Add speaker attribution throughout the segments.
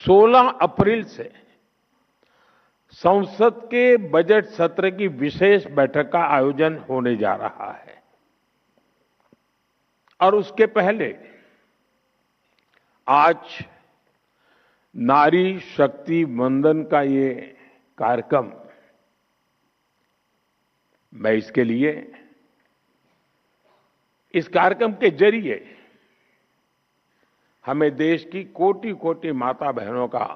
Speaker 1: 16 अप्रैल से संसद के बजट सत्र की विशेष बैठक का आयोजन होने जा रहा है और उसके पहले आज नारी शक्ति वंदन का ये कार्यक्रम, मैं इसके लिए इस कार्यक्रम के जरिए हमें देश की कोटि कोटि माता बहनों का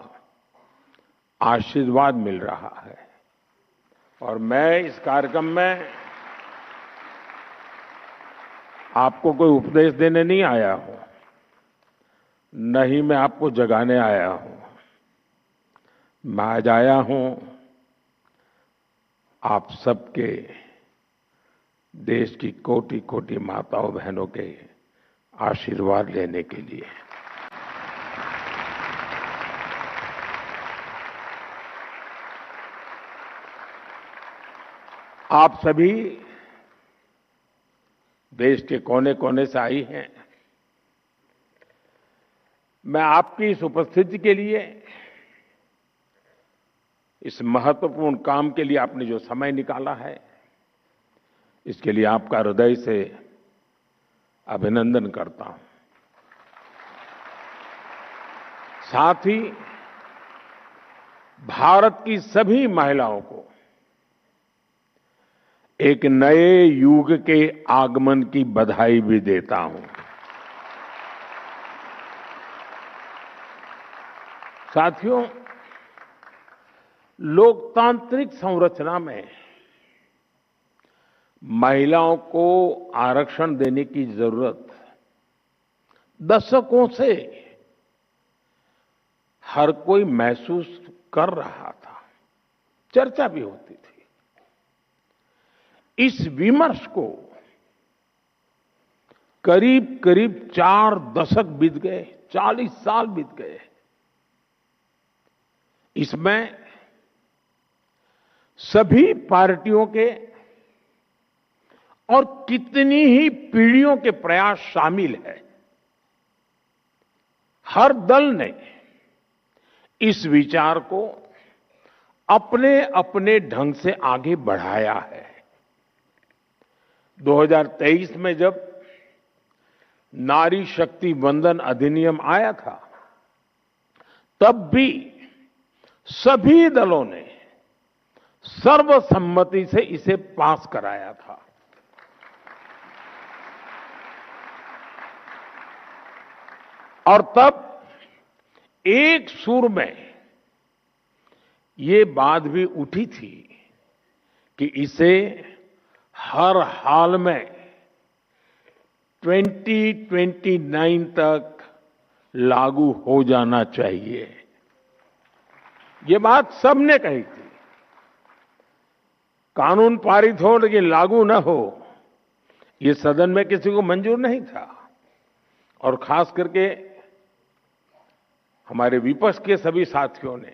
Speaker 1: आशीर्वाद मिल रहा है और मैं इस कार्यक्रम में आपको कोई उपदेश देने नहीं आया हूं, न ही मैं आपको जगाने आया हूं। मैं आज आया हूं आप सबके, देश की कोटि कोटि माताओं बहनों के आशीर्वाद लेने के लिए। आप सभी देश के कोने कोने से आई हैं। मैं आपकी इस उपस्थिति के लिए, इस महत्वपूर्ण काम के लिए आपने जो समय निकाला है, इसके लिए आपका हृदय से अभिनंदन करता हूं। साथ ही भारत की सभी महिलाओं को एक नए युग के आगमन की बधाई भी देता हूं। साथियों, लोकतांत्रिक संरचना में महिलाओं को आरक्षण देने की जरूरत दशकों से हर कोई महसूस कर रहा था, चर्चा भी होती थी। इस विमर्श को करीब करीब 4 दशक बीत गए, 40 साल बीत गए। इसमें सभी पार्टियों के और कितनी ही पीढ़ियों के प्रयास शामिल है। हर दल ने इस विचार को अपने अपने ढंग से आगे बढ़ाया है। 2023 में जब नारी शक्ति वंदन अधिनियम आया था, तब भी सभी दलों ने सर्वसम्मति से इसे पास कराया था। और तब एक सुर में ये बात भी उठी थी कि इसे हर हाल में 2029 तक लागू हो जाना चाहिए। ये बात सबने कही थी। कानून पारित हो लेकिन लागू न हो, ये सदन में किसी को मंजूर नहीं था। और खास करके हमारे विपक्ष के सभी साथियों ने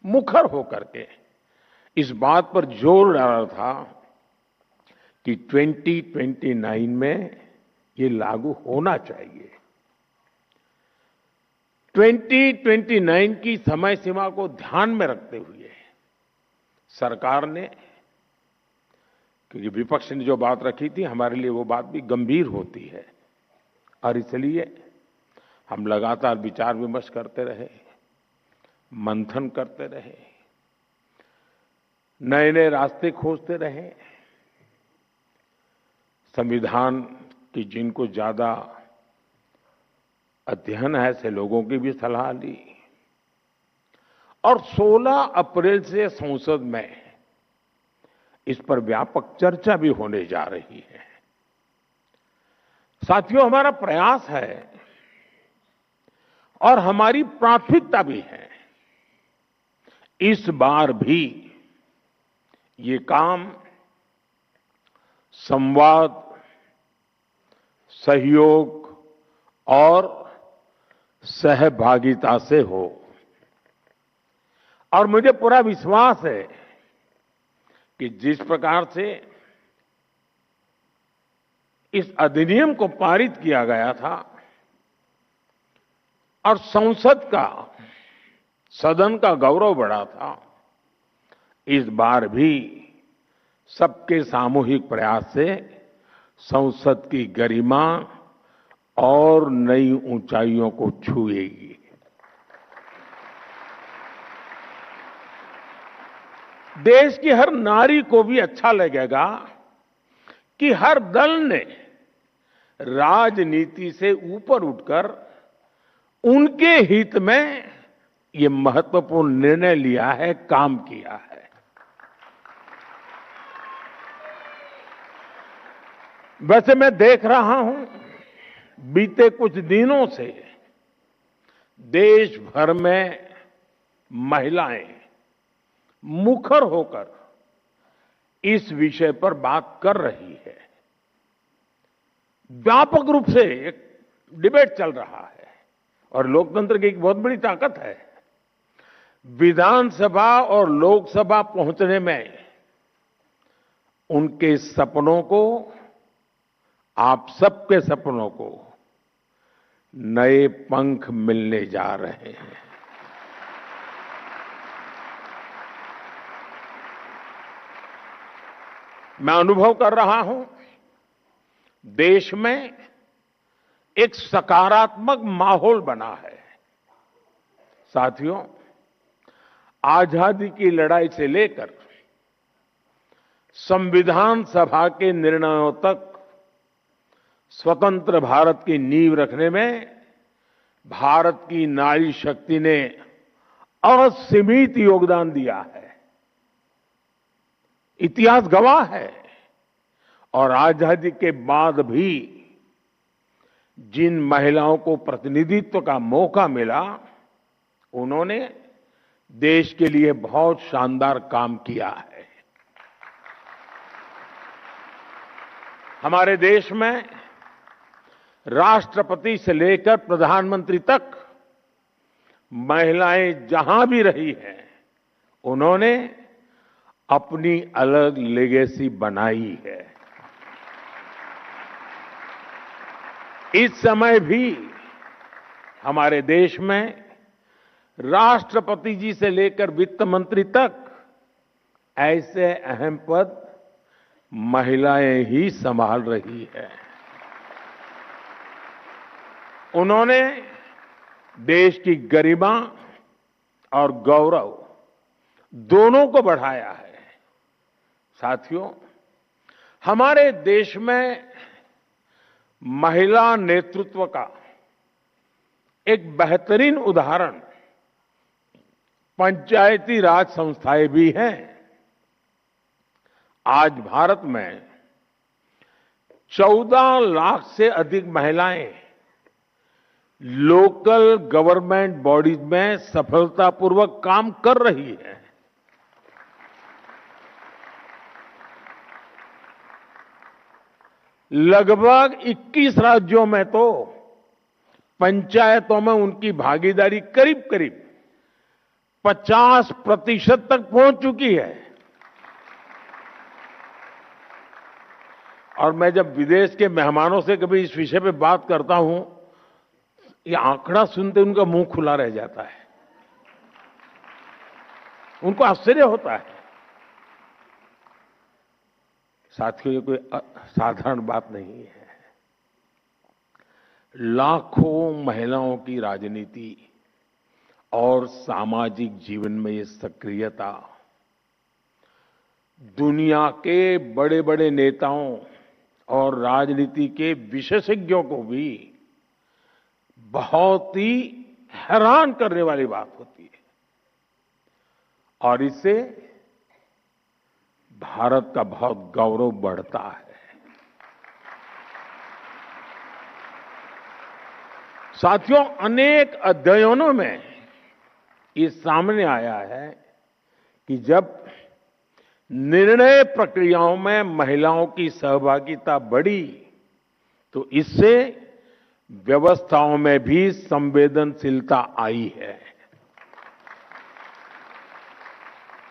Speaker 1: मुखर होकर के इस बात पर जोर डाला था कि 2029 में ये लागू होना चाहिए। 2029 की समय सीमा को ध्यान में रखते हुए सरकार ने, क्योंकि विपक्ष ने जो बात रखी थी हमारे लिए वो बात भी गंभीर होती है, और इसलिए हम लगातार विचार विमर्श करते रहे, मंथन करते रहे, नए नए रास्ते खोजते रहे। संविधान की जिनको ज्यादा अध्ययन है ऐसे लोगों की भी सलाह ली और 16 अप्रैल से संसद में इस पर व्यापक चर्चा भी होने जा रही है। साथियों, हमारा प्रयास है और हमारी प्राथमिकता भी है, इस बार भी ये काम संवाद, सहयोग और सहभागिता से हो। और मुझे पूरा विश्वास है कि जिस प्रकार से इस अधिनियम को पारित किया गया था और संसद का सदन का गौरव बढ़ा था, इस बार भी सबके सामूहिक प्रयास से संसद की गरिमा और नई ऊंचाइयों को छुएगी। देश की हर नारी को भी अच्छा लगेगा कि हर दल ने राजनीति से ऊपर उठकर उनके हित में ये महत्वपूर्ण निर्णय लिया है, काम किया है। वैसे मैं देख रहा हूं, बीते कुछ दिनों से देश भर में महिलाएं मुखर होकर इस विषय पर बात कर रही है। व्यापक रूप से एक डिबेट चल रहा है और लोकतंत्र की एक बहुत बड़ी ताकत है। विधानसभा और लोकसभा पहुंचने में उनके सपनों को, आप सबके सपनों को नए पंख मिलने जा रहे हैं। मैं अनुभव कर रहा हूं, देश में एक सकारात्मक माहौल बना है। साथियों, आजादी की लड़ाई से लेकर संविधान सभा के निर्णयों तक स्वतंत्र भारत की नींव रखने में भारत की नारी शक्ति ने असीमित योगदान दिया है। इतिहास गवाह है। और आजादी के बाद भी जिन महिलाओं को प्रतिनिधित्व का मौका मिला, उन्होंने देश के लिए बहुत शानदार काम किया है। हमारे देश में राष्ट्रपति से लेकर प्रधानमंत्री तक महिलाएं जहां भी रही हैं, उन्होंने अपनी अलग लेगेसी बनाई है। इस समय भी हमारे देश में राष्ट्रपति जी से लेकर वित्त मंत्री तक ऐसे अहम पद महिलाएं ही संभाल रही है। उन्होंने देश की गरिमा और गौरव दोनों को बढ़ाया है। साथियों, हमारे देश में महिला नेतृत्व का एक बेहतरीन उदाहरण पंचायती राज संस्थाएं भी हैं। आज भारत में 14 लाख से अधिक महिलाएं लोकल गवर्नमेंट बॉडीज में सफलतापूर्वक काम कर रही हैं। लगभग 21 राज्यों में तो पंचायतों में उनकी भागीदारी करीब करीब 50% तक पहुंच चुकी है। और मैं जब विदेश के मेहमानों से कभी इस विषय पे बात करता हूं, ये आंकड़ा सुनते उनका मुंह खुला रह जाता है। उनको आश्चर्य होता है। साथियों, ये कोई साधारण बात नहीं है। लाखों महिलाओं की राजनीति और सामाजिक जीवन में ये सक्रियता दुनिया के बड़े बड़े नेताओं और राजनीति के विशेषज्ञों को भी बहुत ही हैरान करने वाली बात होती है। और इससे भारत का बहुत गौरव बढ़ता है। साथियों, अनेक अध्ययनों में ये सामने आया है कि जब निर्णय प्रक्रियाओं में महिलाओं की सहभागिता बढ़ी तो इससे व्यवस्थाओं में भी संवेदनशीलता आई है।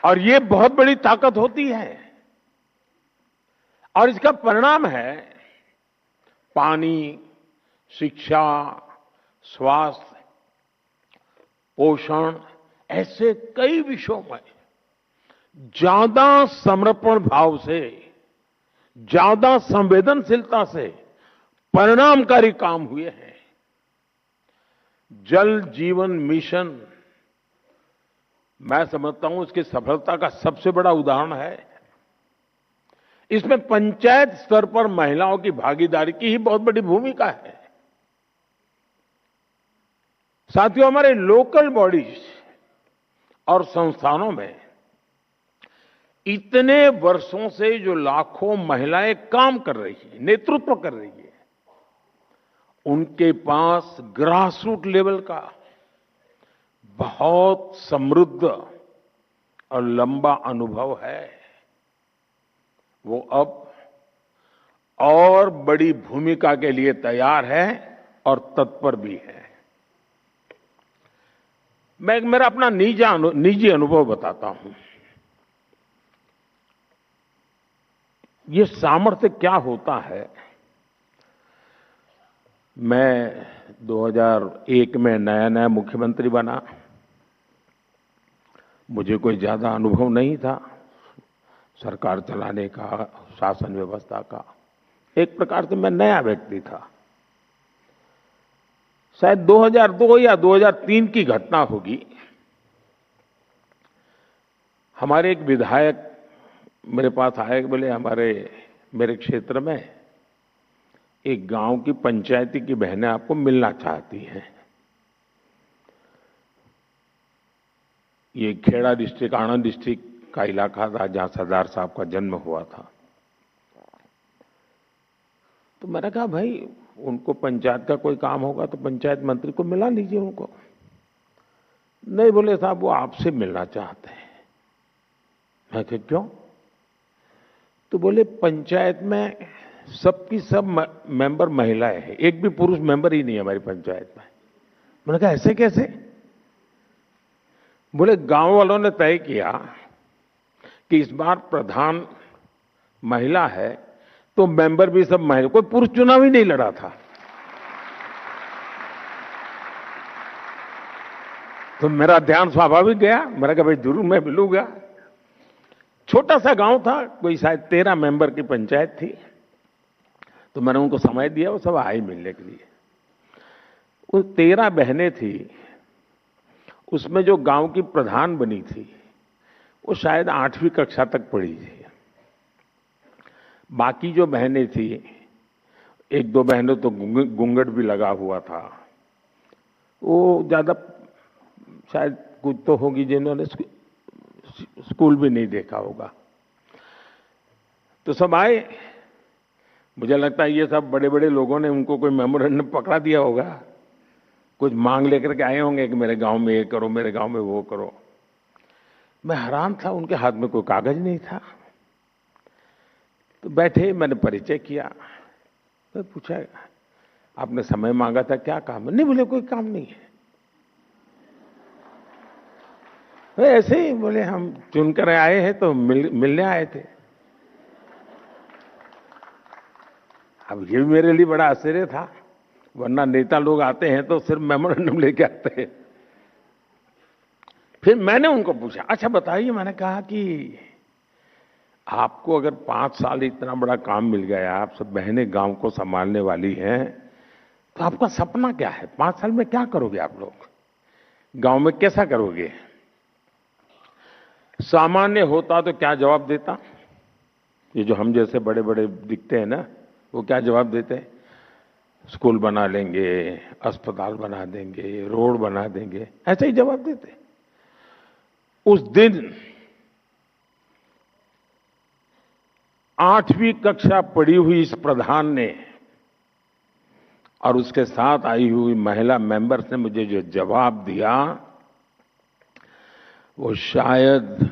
Speaker 1: और ये बहुत बड़ी ताकत होती है। और इसका परिणाम है पानी, शिक्षा, स्वास्थ्य, पोषण ऐसे कई विषयों में ज्यादा समर्पण भाव से, ज्यादा संवेदनशीलता से परिणामकारी काम हुए हैं। जल जीवन मिशन, मैं समझता हूं इसकी सफलता का सबसे बड़ा उदाहरण है। इसमें पंचायत स्तर पर महिलाओं की भागीदारी की ही बहुत बड़ी भूमिका है। साथियों, हमारे लोकल बॉडीज और संस्थानों में इतने वर्षों से जो लाखों महिलाएं काम कर रही है, नेतृत्व कर रही है, उनके पास ग्रास रूट लेवल का बहुत समृद्ध और लंबा अनुभव है। वो अब और बड़ी भूमिका के लिए तैयार है और तत्पर भी है। मैं मेरा अपना निजी अनुभव बताता हूं। ये सामर्थ्य क्या होता है। मैं 2001 में नया मुख्यमंत्री बना। मुझे कोई ज्यादा अनुभव नहीं था सरकार चलाने का, शासन व्यवस्था का। एक प्रकार से मैं नया व्यक्ति था। शायद 2002 या 2003 की घटना होगी। हमारे एक विधायक मेरे पास आए, बोले मेरे क्षेत्र में एक गांव की पंचायती की बहनें आपको मिलना चाहती हैं। ये खेड़ा डिस्ट्रिक्ट, आनंद डिस्ट्रिक्ट का इलाका था जहां सरदार साहब का जन्म हुआ था। तो मैंने कहा भाई उनको पंचायत का कोई काम होगा तो पंचायत मंत्री को मिला लीजिए उनको। नहीं, बोले साहब वो आपसे मिलना चाहते हैं। मैं कहा क्यों? तो बोले पंचायत में सबकी सब मेंबर महिलाएं हैं, एक भी पुरुष मेंबर ही नहीं है हमारी पंचायत में। मैंने कहा ऐसे कैसे? बोले गांव वालों ने तय किया कि इस बार प्रधान महिला है तो मेंबर भी सब महिला, कोई पुरुष चुनाव ही नहीं लड़ा था। तो मेरा ध्यान स्वाभाविक गया। मैंने कहा भाई जरूर मैं मिलूंगा। छोटा सा गांव था, कोई शायद 13 मेंबर की पंचायत थी। तो मैंने उनको समय दिया, वो सब आई मिलने के लिए। वो 13 बहनें थी, उसमें जो गांव की प्रधान बनी थी वो शायद 8वीं कक्षा तक पढ़ी थी। बाकी जो बहनें थी, एक दो बहनों तो घूंघट भी लगा हुआ था। वो ज्यादा शायद कुछ तो होगी जिन्होंने स्कूल भी नहीं देखा होगा। तो सब आए। मुझे लगता है ये सब बड़े बड़े लोगों ने उनको कोई मेमोरेंडम पकड़ा दिया होगा, कुछ मांग लेकर के आए होंगे कि मेरे गांव में ये करो, मेरे गांव में वो करो। मैं हैरान था, उनके हाथ में कोई कागज नहीं था। तो बैठे, मैंने परिचय किया। तो पूछा आपने समय मांगा था, क्या काम है? नहीं, बोले कोई काम नहीं है। ऐसे ही बोले हम चुनकर आए हैं तो मिलने आए थे। अब ये भी मेरे लिए बड़ा आश्चर्य था, वरना नेता लोग आते हैं तो सिर्फ मेमोरेंडम लेके आते हैं। फिर मैंने उनको पूछा, अच्छा बताइए, मैंने कहा कि आपको अगर 5 साल इतना बड़ा काम मिल गया, आप सब बहनें गांव को संभालने वाली हैं, तो आपका सपना क्या है? 5 साल में क्या करोगे आप लोग? गांव में कैसा करोगे? सामान्य होता तो क्या जवाब देता? ये जो हम जैसे बड़े बड़े दिखते हैं ना, वो क्या जवाब देते? स्कूल बना लेंगे, अस्पताल बना देंगे, रोड बना देंगे, ऐसे ही जवाब देते। उस दिन 8वीं कक्षा पढ़ी हुई इस प्रधान ने और उसके साथ आई हुई महिला मेंबर्स ने मुझे जो जवाब दिया, वो शायद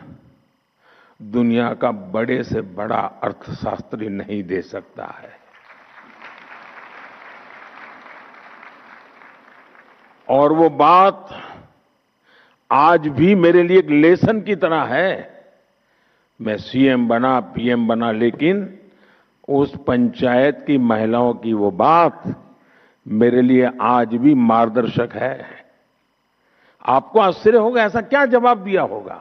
Speaker 1: दुनिया का बड़े से बड़ा अर्थशास्त्री नहीं दे सकता है। और वो बात आज भी मेरे लिए एक लेसन की तरह है। मैं सीएम बना, पीएम बना, लेकिन उस पंचायत की महिलाओं की वो बात मेरे लिए आज भी मार्गदर्शक है। आपको आश्चर्य होगा ऐसा क्या जवाब दिया होगा।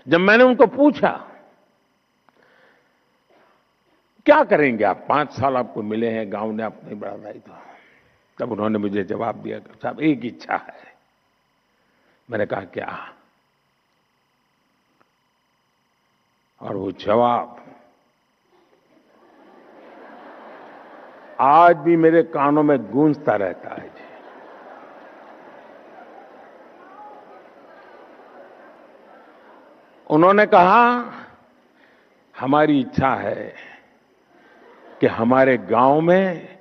Speaker 1: जब मैंने उनको पूछा क्या करेंगे आप, 5 साल आपको मिले हैं, गांव ने आपको नहीं बढ़ाया था, तब उन्होंने मुझे जवाब दिया साहब एक इच्छा है। मैंने कहा क्या? और वो जवाब आज भी मेरे कानों में गूंजता रहता है। उन्होंने कहा हमारी इच्छा है कि हमारे गांव में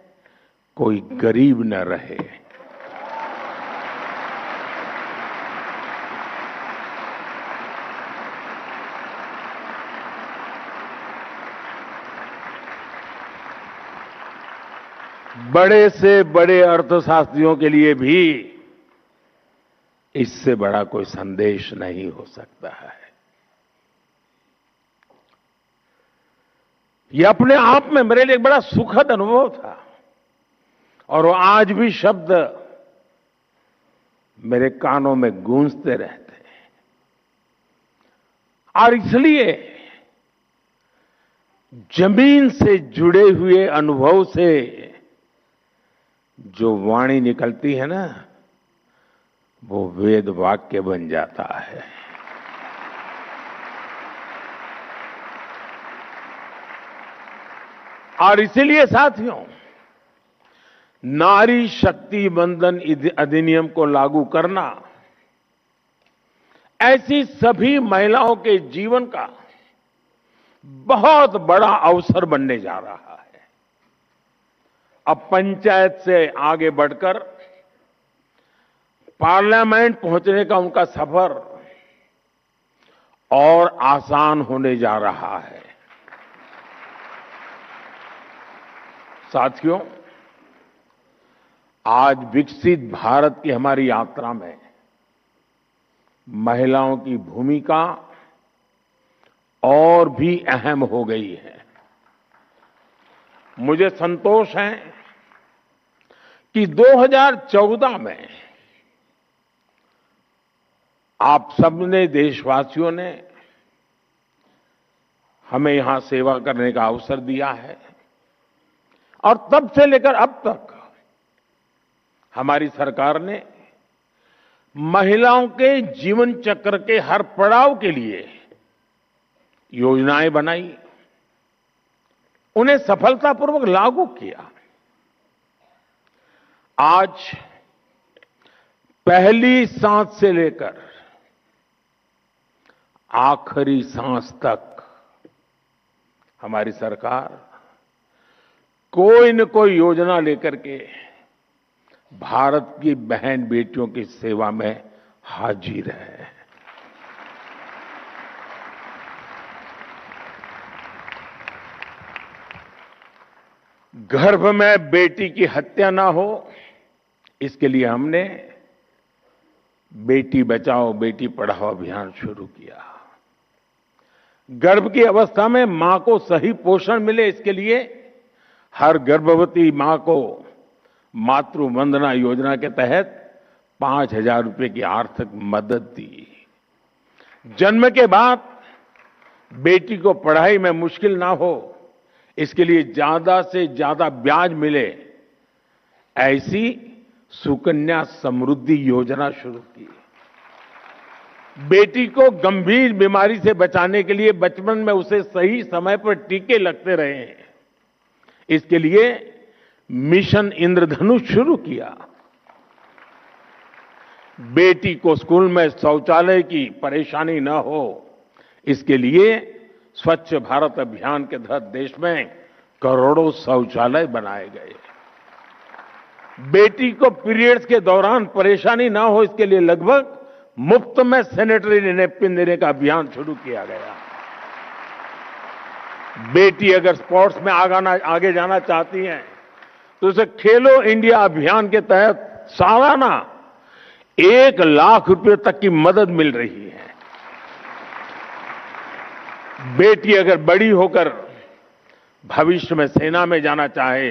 Speaker 1: कोई गरीब न रहे। बड़े से बड़े अर्थशास्त्रियों के लिए भी इससे बड़ा कोई संदेश नहीं हो सकता है। यह अपने आप में मेरे लिए एक बड़ा सुखद अनुभव था और वो आज भी शब्द मेरे कानों में गूंजते रहते हैं। और इसलिए जमीन से जुड़े हुए अनुभव से जो वाणी निकलती है ना, वो वेद वाक्य बन जाता है। और इसीलिए साथियों, नारी शक्ति बंधन अधिनियम को लागू करना ऐसी सभी महिलाओं के जीवन का बहुत बड़ा अवसर बनने जा रहा है। अब पंचायत से आगे बढ़कर पार्लियामेंट पहुंचने का उनका सफर और आसान होने जा रहा है। साथियों, आज विकसित भारत की हमारी यात्रा में महिलाओं की भूमिका और भी अहम हो गई है। मुझे संतोष है कि 2014 में आप सबने, देशवासियों ने हमें यहां सेवा करने का अवसर दिया है और तब से लेकर अब तक हमारी सरकार ने महिलाओं के जीवन चक्र के हर पड़ाव के लिए योजनाएं बनाई, उन्हें सफलतापूर्वक लागू किया। आज पहली सांस से लेकर आखिरी सांस तक हमारी सरकार कोई न कोई योजना लेकर के भारत की बहन बेटियों की सेवा में हाजिर है। गर्भ में बेटी की हत्या ना हो, इसके लिए हमने बेटी बचाओ बेटी पढ़ाओ अभियान शुरू किया। गर्भ की अवस्था में मां को सही पोषण मिले, इसके लिए हर गर्भवती मां को मातृ वंदना योजना के तहत 5,000 रुपए की आर्थिक मदद दी। जन्म के बाद बेटी को पढ़ाई में मुश्किल ना हो, इसके लिए ज्यादा से ज्यादा ब्याज मिले, ऐसी सुकन्या समृद्धि योजना शुरू की। बेटी को गंभीर बीमारी से बचाने के लिए बचपन में उसे सही समय पर टीके लगते रहे हैं, इसके लिए मिशन इंद्रधनुष शुरू किया। बेटी को स्कूल में शौचालय की परेशानी न हो, इसके लिए स्वच्छ भारत अभियान के तहत देश में करोड़ों शौचालय बनाए गए। बेटी को पीरियड्स के दौरान परेशानी ना हो, इसके लिए लगभग मुफ्त में सैनिटरी नैपकिन देने का अभियान शुरू किया गया। बेटी अगर स्पोर्ट्स में आगे जाना चाहती हैं तो उसे खेलो इंडिया अभियान के तहत सालाना 1 लाख रुपए तक की मदद मिल रही है। बेटी अगर बड़ी होकर भविष्य में सेना में जाना चाहे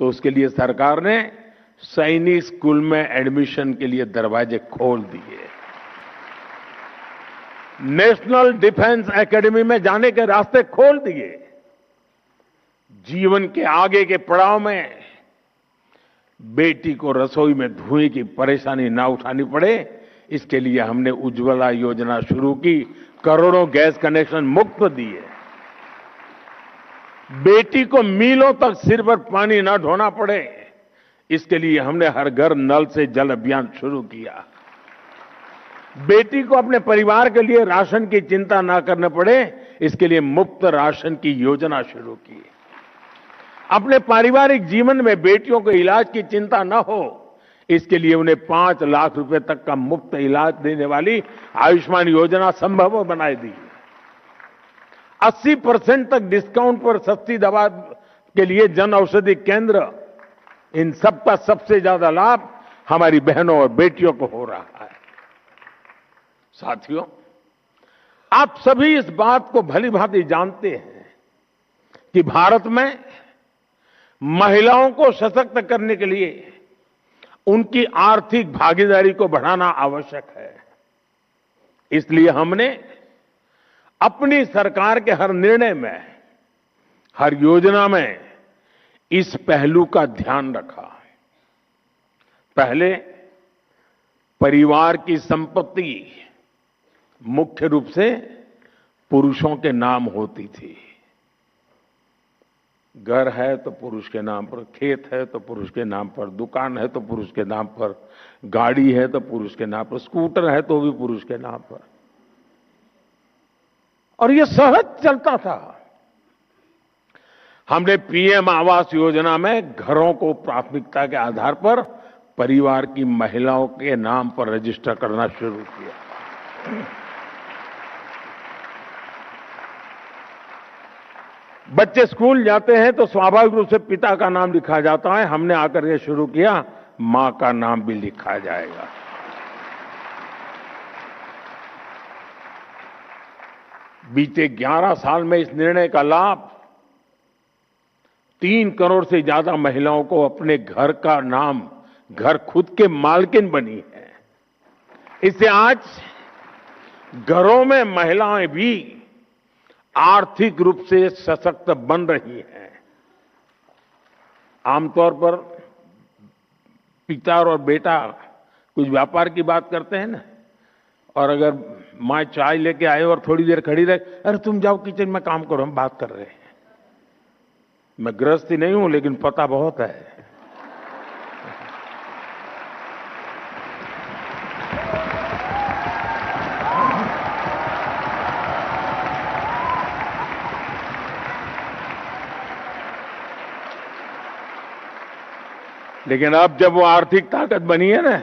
Speaker 1: तो उसके लिए सरकार ने सैनिक स्कूल में एडमिशन के लिए दरवाजे खोल दिए, नेशनल डिफेंस एकेडमी में जाने के रास्ते खोल दिए। जीवन के आगे के पड़ाव में बेटी को रसोई में धुएं की परेशानी ना उठानी पड़े, इसके लिए हमने उज्ज्वला योजना शुरू की, करोड़ों गैस कनेक्शन मुफ्त दिए। बेटी को मीलों तक सिर पर पानी ना ढोना पड़े, इसके लिए हमने हर घर नल से जल अभियान शुरू किया। बेटी को अपने परिवार के लिए राशन की चिंता ना करने पड़े, इसके लिए मुफ्त राशन की योजना शुरू की। अपने पारिवारिक जीवन में बेटियों को इलाज की चिंता न हो, इसके लिए उन्हें 5 लाख रुपए तक का मुफ्त इलाज देने वाली आयुष्मान योजना संभव बनाई दी। 80% तक डिस्काउंट पर सस्ती दवा के लिए जन औषधि केंद्र, इन सबका सबसे ज्यादा लाभ हमारी बहनों और बेटियों को हो रहा है। साथियों, आप सभी इस बात को भलीभांति जानते हैं कि भारत में महिलाओं को सशक्त करने के लिए उनकी आर्थिक भागीदारी को बढ़ाना आवश्यक है। इसलिए हमने अपनी सरकार के हर निर्णय में, हर योजना में इस पहलू का ध्यान रखा। पहले परिवार की संपत्ति मुख्य रूप से पुरुषों के नाम होती थी। घर है तो पुरुष के नाम पर, खेत है तो पुरुष के नाम पर, दुकान है तो पुरुष के नाम पर, गाड़ी है तो पुरुष के नाम पर, स्कूटर है तो भी पुरुष के नाम पर, और यह सहज चलता था। हमने पीएम आवास योजना में घरों को प्राथमिकता के आधार पर परिवार की महिलाओं के नाम पर रजिस्टर करना शुरू किया। बच्चे स्कूल जाते हैं तो स्वाभाविक रूप से पिता का नाम लिखा जाता है। हमने आकर के शुरू किया, मां का नाम भी लिखा जाएगा। बीते 11 साल में इस निर्णय का लाभ 3 करोड़ से ज्यादा महिलाओं को अपने घर का नाम, घर खुद के मालकिन बनी है। इससे आज घरों में महिलाएं भी आर्थिक रूप से सशक्त बन रही हैं। आमतौर पर पिता और बेटा कुछ व्यापार की बात करते हैं ना, और अगर मां चाय लेके आए और थोड़ी देर खड़ी रहे, अरे तुम जाओ किचन में काम करो, हम बात कर रहे हैं। मैं गृहस्थी नहीं हूं, लेकिन पता बहुत है। लेकिन अब जब वो आर्थिक ताकत बनी है ना,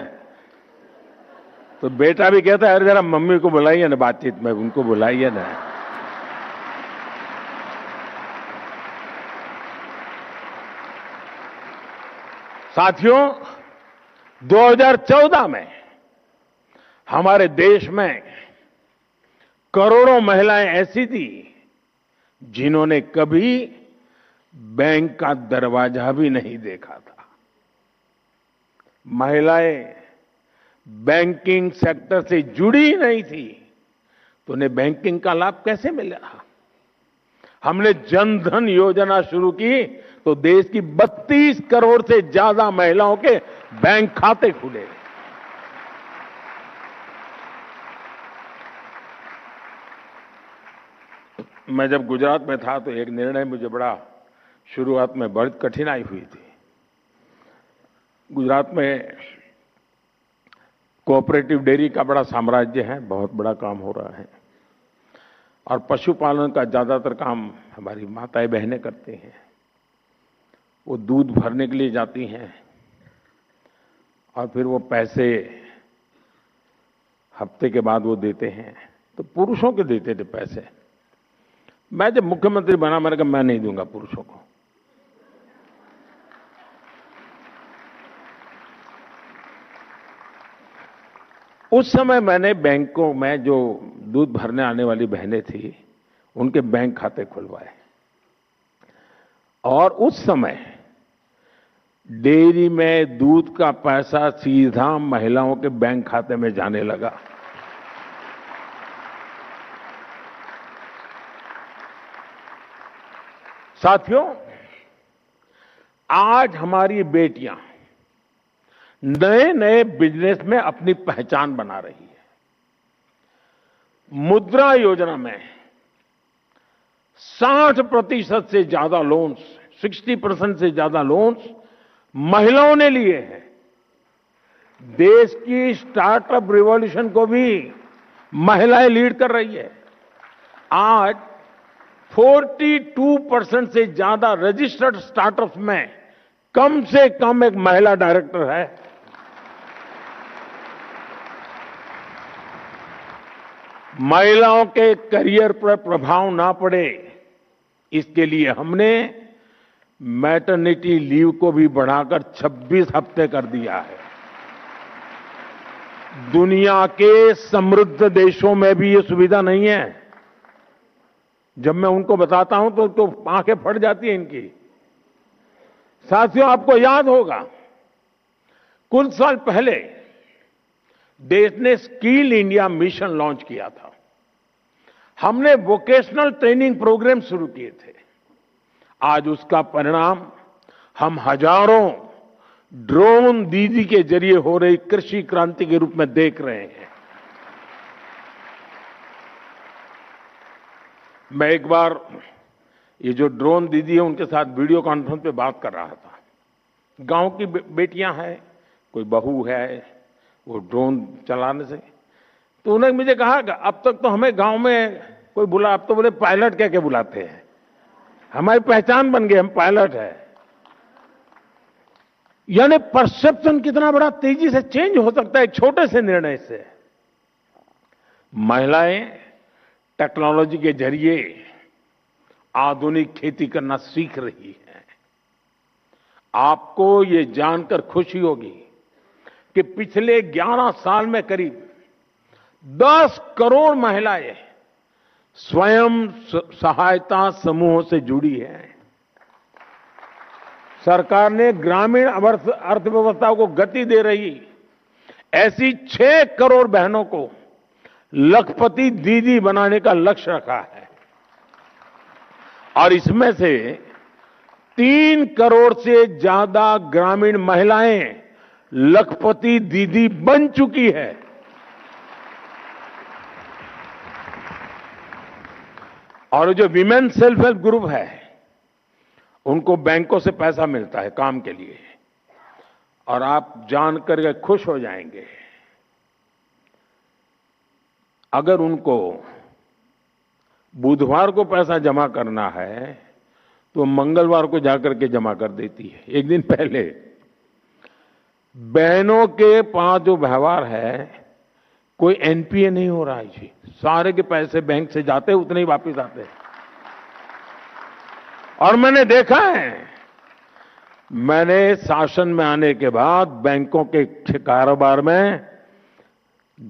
Speaker 1: तो बेटा भी कहता है, अरे जरा मम्मी को बुलाइए ना बातचीत में, उनको बुलाइए ना। साथियों, 2014 में हमारे देश में करोड़ों महिलाएं ऐसी थी जिन्होंने कभी बैंक का दरवाजा भी नहीं देखा था। महिलाएं बैंकिंग सेक्टर से जुड़ी ही नहीं थी, तो उन्हें बैंकिंग का लाभ कैसे मिला? हमने जन धन योजना शुरू की तो देश की 32 करोड़ से ज्यादा महिलाओं के बैंक खाते खुले। मैं जब गुजरात में था तो एक निर्णय मुझे बड़ा शुरुआत में बड़ी कठिनाई हुई थी। गुजरात में कोऑपरेटिव डेयरी का बड़ा साम्राज्य है, बहुत बड़ा काम हो रहा है, और पशुपालन का ज्यादातर काम हमारी माताएं बहनें करती हैं। वो दूध भरने के लिए जाती हैं और फिर वो पैसे हफ्ते के बाद वो देते हैं, तो पुरुषों के देते थे पैसे। मैं जब मुख्यमंत्री बना, मैंने कहा मैं नहीं दूंगा पुरुषों को। उस समय मैंने बैंकों में जो दूध भरने आने वाली बहनें थी, उनके बैंक खाते खुलवाए, और उस समय डेयरी में दूध का पैसा सीधा महिलाओं के बैंक खाते में जाने लगा। साथियों, आज हमारी बेटियां नए नए बिजनेस में अपनी पहचान बना रही है। मुद्रा योजना में 60% से ज्यादा लोन्स, 60% से ज्यादा लोन्स महिलाओं ने लिए हैं। देश की स्टार्टअप रिवॉल्यूशन को भी महिलाएं लीड कर रही है। आज 42% से ज्यादा रजिस्टर्ड स्टार्टअप्स में कम से कम एक महिला डायरेक्टर है। महिलाओं के करियर पर प्रभाव ना पड़े, इसके लिए हमने मैटरनिटी लीव को भी बढ़ाकर 26 हफ्ते कर दिया है। दुनिया के समृद्ध देशों में भी ये सुविधा नहीं है। जब मैं उनको बताता हूं तो आंखें फट जाती हैं इनकी। साथियों, आपको याद होगा कुछ साल पहले देश ने स्किल इंडिया मिशन लॉन्च किया था। हमने वोकेशनल ट्रेनिंग प्रोग्राम शुरू किए थे। आज उसका परिणाम हम हजारों ड्रोन दीदी के जरिए हो रही कृषि क्रांति के रूप में देख रहे हैं। मैं एक बार ये जो ड्रोन दीदी है उनके साथ वीडियो कॉन्फ्रेंस पे बात कर रहा था। गांव की बेटियां हैं, कोई बहू है, वो ड्रोन चलाने से, तो उन्होंने मुझे कहा कि अब तक तो हमें गांव में कोई बुला, अब तो बोले पायलट कह के बुलाते हैं, हमारी पहचान बन गई, हम पायलट है। यानी परसेप्शन कितना बड़ा तेजी से चेंज हो सकता है एक छोटे से निर्णय से। महिलाएं टेक्नोलॉजी के जरिए आधुनिक खेती करना सीख रही है। आपको ये जानकर खुशी होगी कि पिछले 11 साल में करीब 10 करोड़ महिलाएं स्वयं सहायता समूहों से जुड़ी हैं। सरकार ने ग्रामीण अर्थव्यवस्था को गति दे रही ऐसी 6 करोड़ बहनों को लखपति दीदी बनाने का लक्ष्य रखा है और इसमें से 3 करोड़ से ज्यादा ग्रामीण महिलाएं लखपति दीदी बन चुकी है। और जो विमेन सेल्फ हेल्प ग्रुप है उनको बैंकों से पैसा मिलता है काम के लिए। और आप जानकर के खुश हो जाएंगे, अगर उनको बुधवार को पैसा जमा करना है तो मंगलवार को जाकर के जमा कर देती है, एक दिन पहले। बहनों के पास जो व्यवहार है, कोई एनपीए नहीं हो रहा है जी, सारे के पैसे बैंक से जाते उतने ही वापस आते हैं। और मैंने देखा है, मैंने शासन में आने के बाद बैंकों के कारोबार में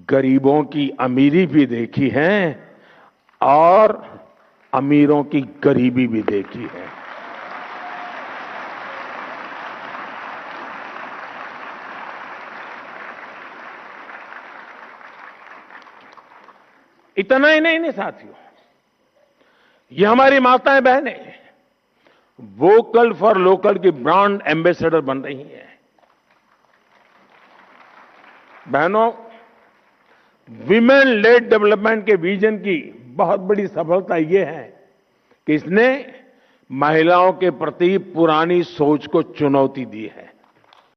Speaker 1: गरीबों की अमीरी भी देखी है और अमीरों की गरीबी भी देखी है। इतना ही नहीं साथियों, ये हमारी माताएं बहनें वोकल फॉर लोकल की ब्रांड एम्बेसडर बन रही हैं। बहनों, विमेन लेड डेवलपमेंट के विजन की बहुत बड़ी सफलता यह है कि इसने महिलाओं के प्रति पुरानी सोच को चुनौती दी है।